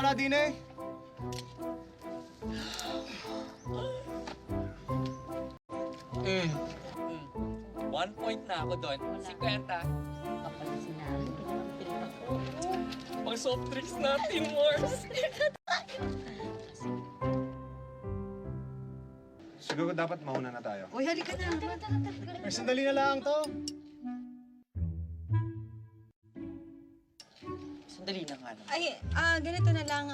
bahala din eh. One point na ako doon. 50. Kapag sinabi, hindi naman pinapako. Pang soft drinks natin, Mors. Siguro dapat mauna na tayo. Uy, halika na. Ay, sandali na lang to. Sandali na nga naman. Ay, ganito na lang.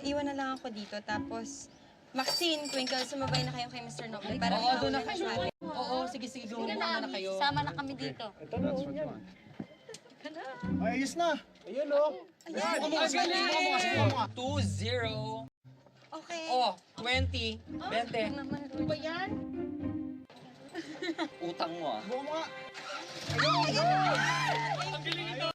Iwan na lang ako dito. Tapos, Maxine, Twinkle, sumabay na kayo kay Mr. Noble para Oo, doon na maulan kayo. sa atin. Oo, sige, gumawa na kayo. Sama na kami dito. Ito na, that's what you want. Ay, ayos na. Ayun, oh. Ayan, Subukan mo. 2-0. okay. Oh, 20. 20. Naman, Ano ba yan? Utang mo, ah. Subukan mo nga. Ang galing ito!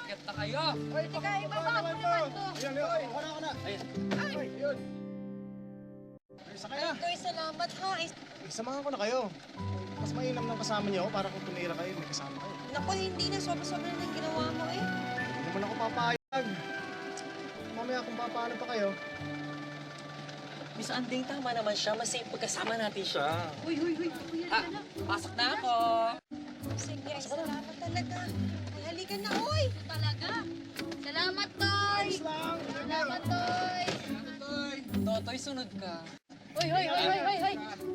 Akit na kayo. Uy, teka, ibaba mo naman to. Ayun, ayun. Wala ka na. Ayun. Ay, yun. Ay, sakay na. Toy, salamat ha. Ay, Samahan ko na kayo. Mas mainam na kasama niyo ako para kung tumira kayo, may kasama kayo. naku, hindi na. Sobra-sobra na yung ginawa mo eh. Hindi naman ako papayag. Mamaya kung papaano pa kayo. Miss Anding, tama naman siya. Mas safe pagkasama natin siya. Uy, yan Ah, na. pasok na ako. Sige, ay, salamat talaga. Ay, halika na, uy. Talaga. Salamat, Toy. Ayos lang. Salamat, Toy. Totoy, sunod ka. Uy.